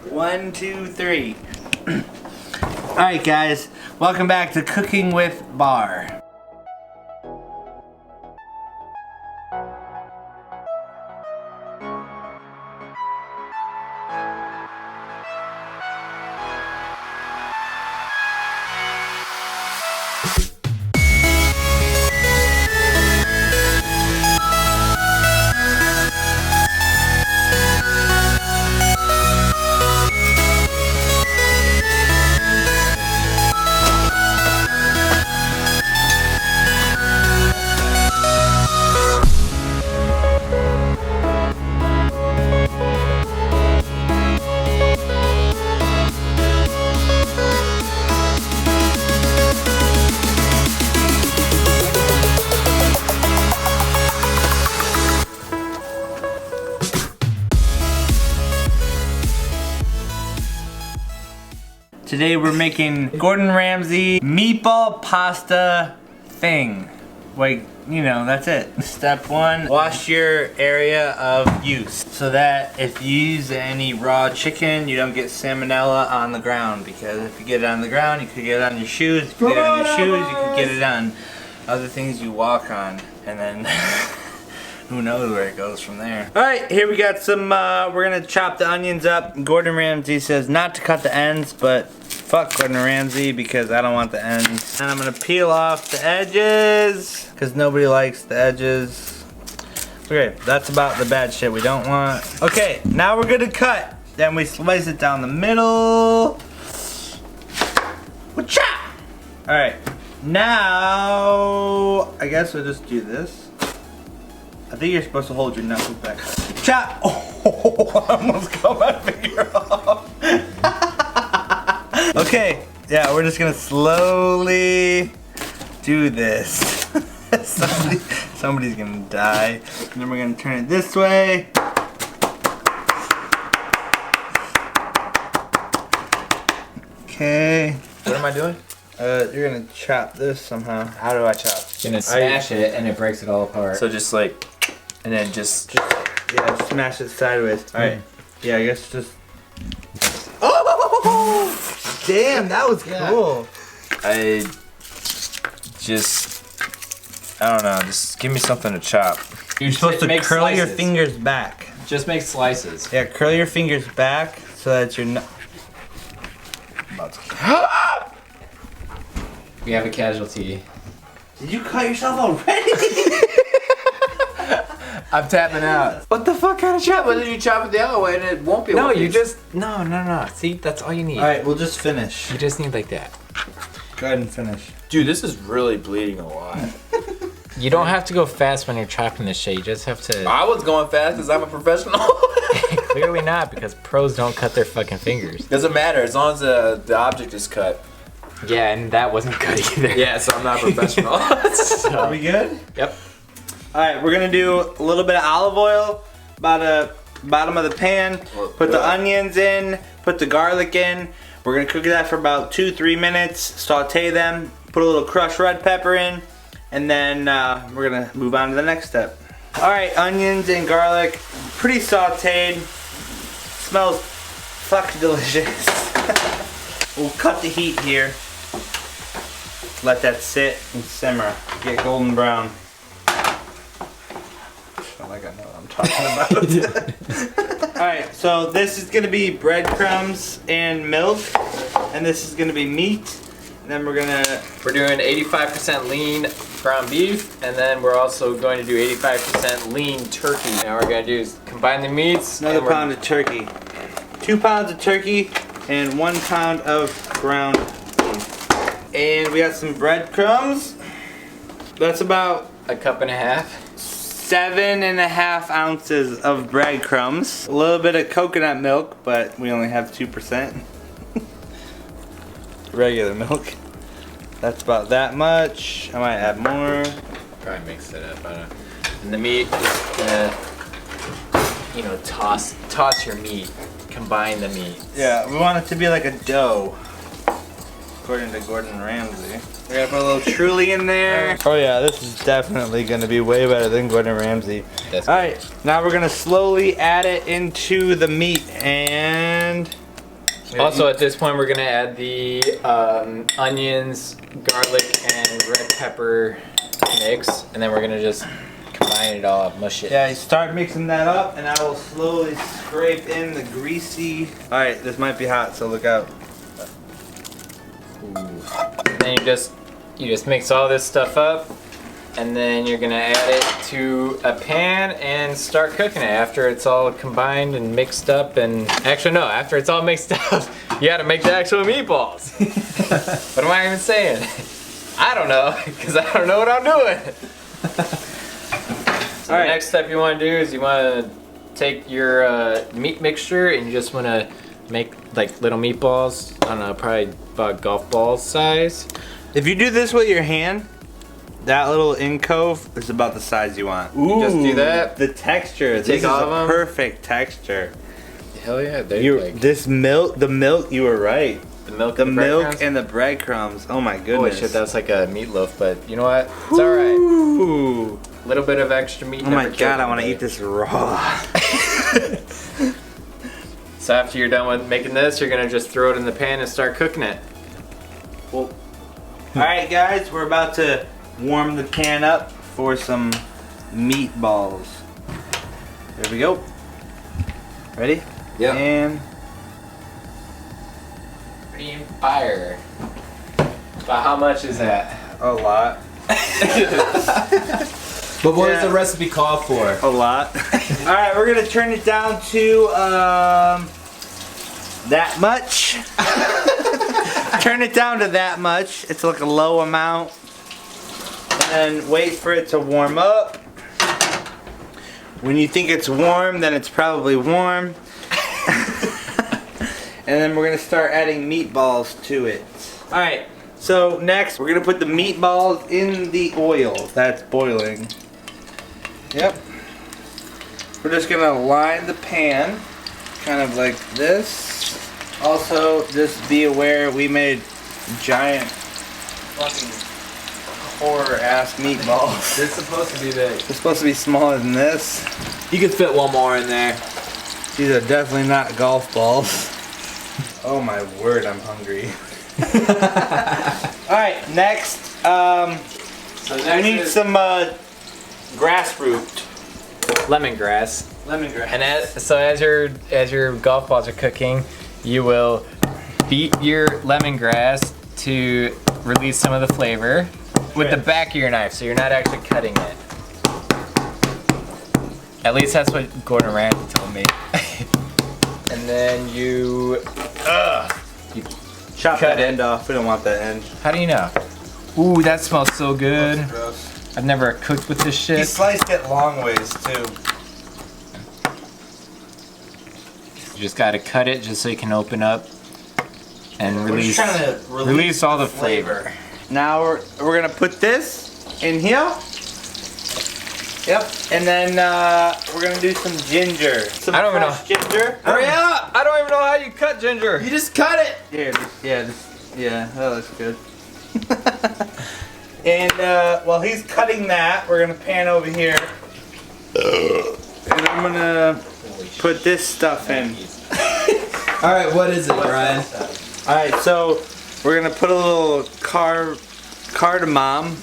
1, 2, 3. Alright guys, welcome back to Cooking with Bar. Today we're making Gordon Ramsay meatball pasta thing. Like, you know, that's it. Step 1, wash your area of use so that if you use any raw chicken, you don't get salmonella on the ground, because if you get it on the ground, you could get it on your shoes. If you get it on your shoes, you could get it on other things you walk on, and then who knows where it goes from there. Alright, here we got some, we're gonna chop the onions up. Gordon Ramsay says not to cut the ends, but fuck Gordon Ramsay because I don't want the ends. And I'm gonna peel off the edges because nobody likes the edges. Okay, that's about the bad shit we don't want. Okay, now we're gonna cut. Then we slice it down the middle. Whatcha? Alright, now I guess we'll just do this. I think you're supposed to hold your knuckles back. Chop! Oh, I almost cut my finger off. Okay, yeah, we're just gonna slowly do this. Somebody's gonna die. And then we're gonna turn it this way. Okay. What am I doing? You're gonna chop this somehow. How do I chop? You're gonna smash it and it breaks it all apart. So just like, and then just yeah, smash it sideways. Alright. Yeah, I guess just. oh! Damn, that was cool. I don't know, just give me something to chop. You're supposed to curl slices. your fingers back. Just make slices. Yeah, curl your fingers back so that you're not. We have a casualty. Did you cut yourself already? I'm tapping out. What the fuck kind of chop? But then you chop it the other way and it won't be No, like you this. just no. See, that's all you need. Alright, we'll just finish. You just need like that. Go ahead and finish. Dude, this is really bleeding a lot. You don't have to go fast when you're chopping this shit. You just have to. I was going fast because I'm a professional. Clearly not, because pros don't cut their fucking fingers. Doesn't matter as long as the object is cut. Yeah, and that wasn't good either. Yeah, so I'm not professional. Are we good? Yep. Alright, we're gonna do a little bit of olive oil about the bottom of the pan. Put the onions in, put the garlic in. We're gonna cook that for about 2-3 minutes. Saute them, put a little crushed red pepper in, and then we're gonna move on to the next step. Alright, onions and garlic, pretty sauteed. Smells fucking delicious. We'll cut the heat here. Let that sit and simmer. Get golden brown. Like I know what I'm talking about. Alright, so this is gonna be breadcrumbs and milk, and this is gonna be meat, and then we're doing 85% lean ground beef, and then we're also going to do 85% lean turkey. Now we're gonna do is combine the meats. another pound of turkey. 2 pounds of turkey and 1 pound of ground beef. And we got some breadcrumbs. That's about A cup and a half. 7.5 ounces of breadcrumbs. A little bit of coconut milk, but we only have 2%. Regular milk. That's about that much. I might add more. Probably mix it up. I don't know. And the meat, just gonna, you know, toss your meat. Combine the meat. Yeah, we want it to be like a dough, according to Gordon Ramsay. We're gonna put a little truly in there. Oh yeah, this is definitely gonna be way better than Gordon Ramsay. That's Alright, now we're gonna slowly add it into the meat, and Also, at this point, we're gonna add the onions, garlic, and red pepper mix, and then we're gonna just combine it all, mush it. Yeah, you start mixing that up, and I will slowly scrape in the greasy. All right, this might be hot, so look out. And then you just mix all this stuff up, and then you're gonna add it to a pan and start cooking it. After it's all combined and mixed up, and actually no, after it's all mixed up, you gotta make the actual meatballs. What am I even saying? I don't know, because I don't know what I'm doing. So the next step you want to do is you want to take your meat mixture and you just want to make like little meatballs. I don't know, probably about golf ball size. If you do this with your hand, that little incove is about the size you want. Ooh, just do that. The texture. Take this is all of a them. perfect texture. Hell yeah, This milk, the milk. You were right. the milk, The and milk and the breadcrumbs. Oh my goodness. holy shit, that's like a meatloaf. But you know what? It's all right. Ooh. A little bit of extra meat. Oh my god, I want to eat this raw. So after you're done with making this, you're gonna just throw it in the pan and start cooking it. Well, all right, guys, we're about to warm the pan up for some meatballs. There we go. Ready? Yeah. And Pretty fire. But how much is that? a lot. But what Yeah. does the recipe call for? A lot. All right, we're gonna turn it down to that much. Turn it down to that much. It's like a low amount. And then wait for it to warm up. When you think it's warm, then it's probably warm. And then we're gonna start adding meatballs to it. All right. So next, we're gonna put the meatballs in the oil that's boiling. Yep. We're just gonna line the pan, kind of like this. Also, just be aware we made giant fucking horror ass meatballs. It's supposed to be big. They're supposed to be smaller than this. You could fit one more in there. These are definitely not golf balls. Oh my word, I'm hungry. Alright, next, we need some grass root. Lemongrass. Lemongrass. And as your golf balls are cooking, you will beat your lemongrass to release some of the flavor with the back of your knife, so you're not actually cutting it. At least that's what Gordon Ramsay told me. And then you Chop cut that it. end off. We don't want that end. How do you know? Ooh, that smells so good. That's gross. I've never cooked with this He shit. sliced it long ways too. You just gotta cut it just so you can open up and We're just trying to release all the flavor. Now we're gonna put this in here. Yep. And then we're gonna do some ginger. Some I don't even fresh ginger. Hurry up! I don't even know how you cut ginger. You just cut it! Here, yeah, that looks good. And while he's cutting that, we're gonna pan over here. And I'm gonna put this stuff in. Alright, what is it, Brian? Alright, so we're gonna put a little cardamom.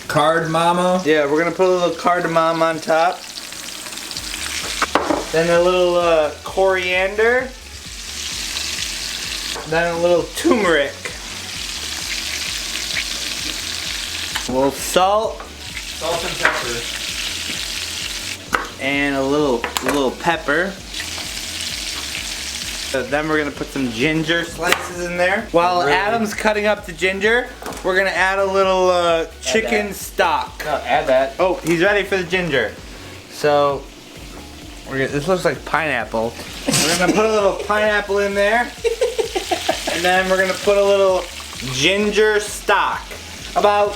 Cardamom? Yeah, we're gonna put a little cardamom on top. Then a little coriander. Then a little turmeric. A little salt. Salt and pepper. And a little pepper. Then we're gonna put some ginger slices in there. While Adam's cutting up the ginger, we're gonna add a little chicken stock. No, add that. Oh, he's ready for the ginger. So, this looks like pineapple. We're gonna put a little pineapple in there. And then we're gonna put a little ginger stock. About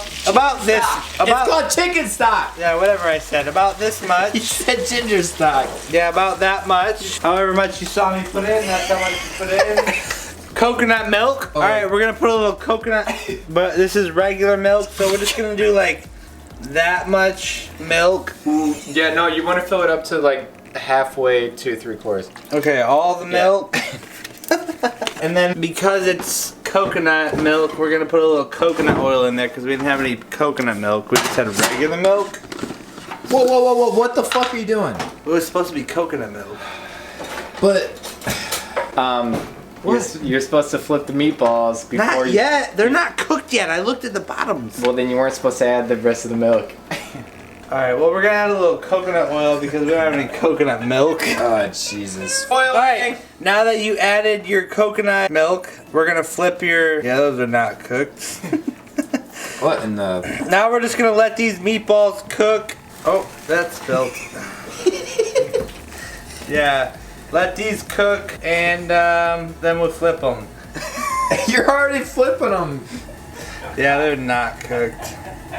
this. It's called chicken stock! Yeah, whatever I said. About this You much. said ginger stock. Yeah, about that much. However much you saw me put in, that's how much you put in. Coconut milk. Okay. Alright, we're gonna put a little coconut, but this is regular milk, so we're just gonna do like that much milk. Yeah, no, you want to fill it up to like halfway to 3/4. Okay, all the milk. And then because it's coconut milk, we're gonna put a little coconut oil in there because we didn't have any coconut milk. We just had regular milk. Whoa, whoa, whoa, whoa! What the fuck are you doing? It was supposed to be coconut milk. But you're supposed to flip the meatballs before Not yet. They're not cooked yet. I looked at the bottoms. Well, then you weren't supposed to add the rest of the milk. Alright, well, we're gonna add a little coconut oil because we don't have any coconut milk. oh Jesus! Oil. Alright, now that you added your coconut milk, we're gonna flip your. Yeah, those are not cooked. What in the? Now we're just gonna let these meatballs cook. Oh, that's spilled. Yeah, let these cook and then we'll flip them. You're already flipping them. Yeah, they're not cooked.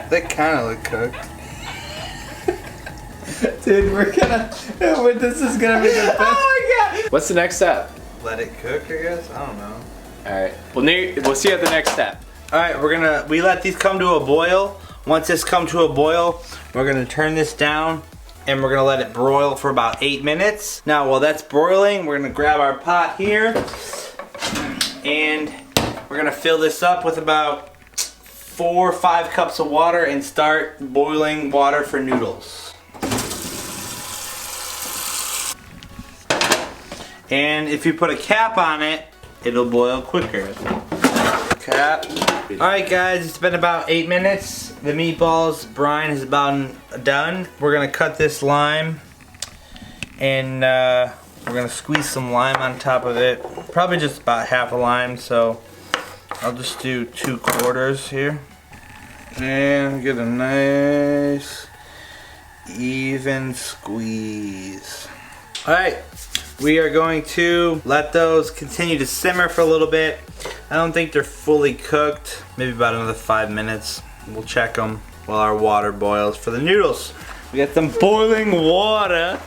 They kind of look cooked. Dude, we're gonna. This is gonna be the best. Oh my god! What's the next step? Let it cook, I guess. I don't know. All right. We'll see you at the next step. All right, we let these come to a boil. Once this come to a boil, we're gonna turn this down and we're gonna let it broil for about 8 minutes. Now, while that's broiling, we're gonna grab our pot here and we're gonna fill this up with about 4 or 5 cups of water and start boiling water for noodles. And if you put a cap on it, it'll boil quicker. Cap. Alright guys, it's been about 8 minutes. The meatballs brine is about done. We're gonna cut this lime and we're gonna squeeze some lime on top of it. Probably just about half a lime, so I'll just do 2/4 here. And get a nice even squeeze. Alright. We are going to let those continue to simmer for a little bit. I don't think they're fully cooked. Maybe about another 5 minutes. We'll check them while our water boils for the noodles. We got some boiling water.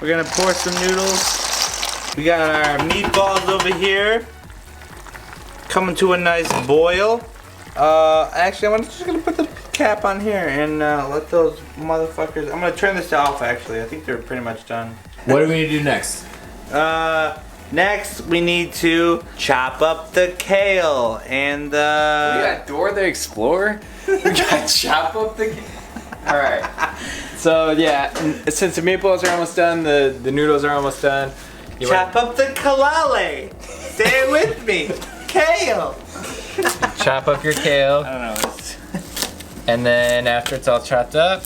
We're gonna pour some noodles. We got our meatballs over here. Coming to a nice boil. Actually, I'm just gonna put the cap on here and let those motherfuckers. I'm gonna turn this off actually. I think they're pretty much done. What do we need to do next? Next we need to chop up the kale and We got Dora the Explorer. We got chop up the. All right. So yeah, since the meatballs are almost done, the noodles are almost done. chop up the kalale. Say it with me. Kale. Chop up your kale, I don't know. and then after it's all chopped up,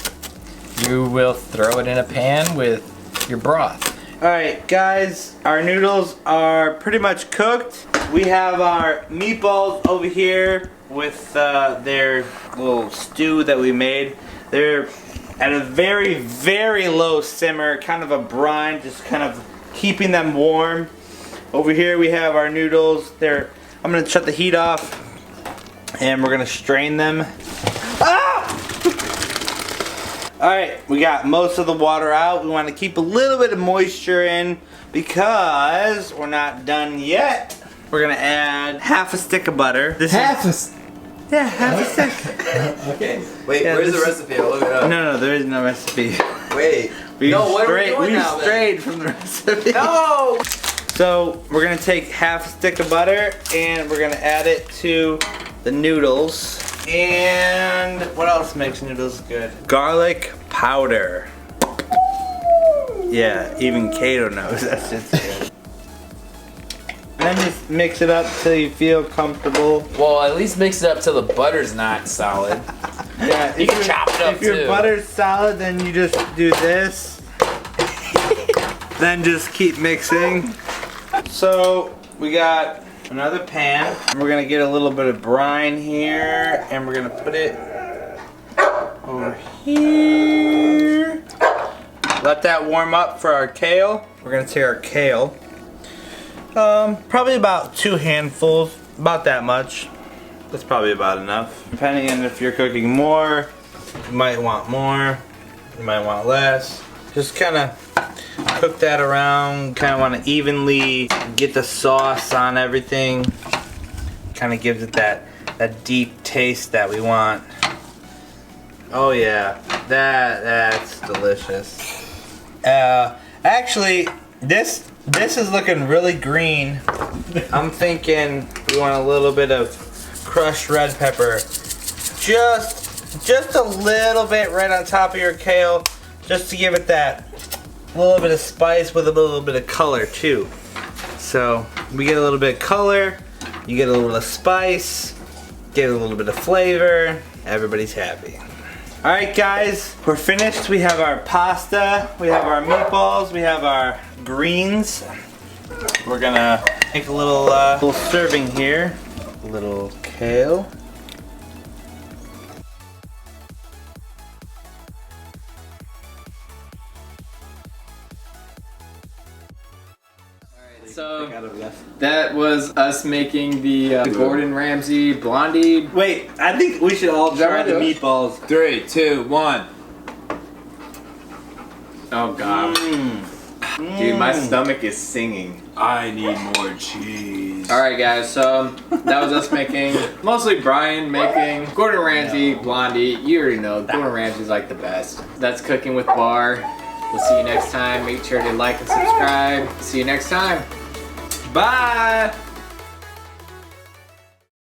you will throw it in a pan with your broth. Alright guys, our noodles are pretty much cooked. We have our meatballs over here with their little stew that we made. They're at a very, very low simmer, kind of a brine, just kind of keeping them warm. Over here we have our noodles. I'm gonna shut the heat off and we're gonna strain them. Alright, we got most of the water out. We want to keep a little bit of moisture in because we're not done yet. We're going to add half a stick of butter. Half a stick. Okay. Wait, Yeah, where's the this- recipe? I'll look it up. No, there is no recipe. Wait. We No, what are we doing now, then? strayed from the recipe. No! So, we're going to take half a stick of butter and we're going to add it to the noodles. And what else makes noodles good? Garlic powder. Yeah, even Kato knows that shit's good. And then just mix it up till you feel comfortable. Well, at least mix it up till the butter's not solid. Yeah, You can chop it up If your too. butter's solid, then you just do this. Then just keep mixing. So we got another pan. We're gonna get a little bit of brine here, and we're gonna put it over here. Let that warm up for our kale. We're gonna take our kale. Probably about 2 handfuls, about that much. That's probably about enough. Depending on if you're cooking more, you might want more, you might want less. Just kind of cook that around. Kind of want to evenly get the sauce on everything. Kind of gives it that deep taste that we want. Oh yeah, that's delicious. Actually, this This is looking really green. I'm thinking we want a little bit of crushed red pepper. Just a little bit right on top of your kale, just to give it that little bit of spice with a little bit of color too. So we get a little bit of color, you get a little bit of spice, get a little bit of flavor, everybody's happy. Alright guys, we're finished. We have our pasta, we have our meatballs, we have our greens. We're gonna make a little serving here. A little kale. So that was us making the Gordon Ramsay blondie. Wait, I think we should all try the meatballs. 3, 2, 1. Oh god. Dude, my stomach is singing. I need more cheese. Alright guys, so that was us making, mostly Brian making Gordon Ramsay blondie. You already know, Gordon Ramsay's like the best. That's Cooking with Bar. We'll see you next time. Make sure to like and subscribe. See you next time. Bye!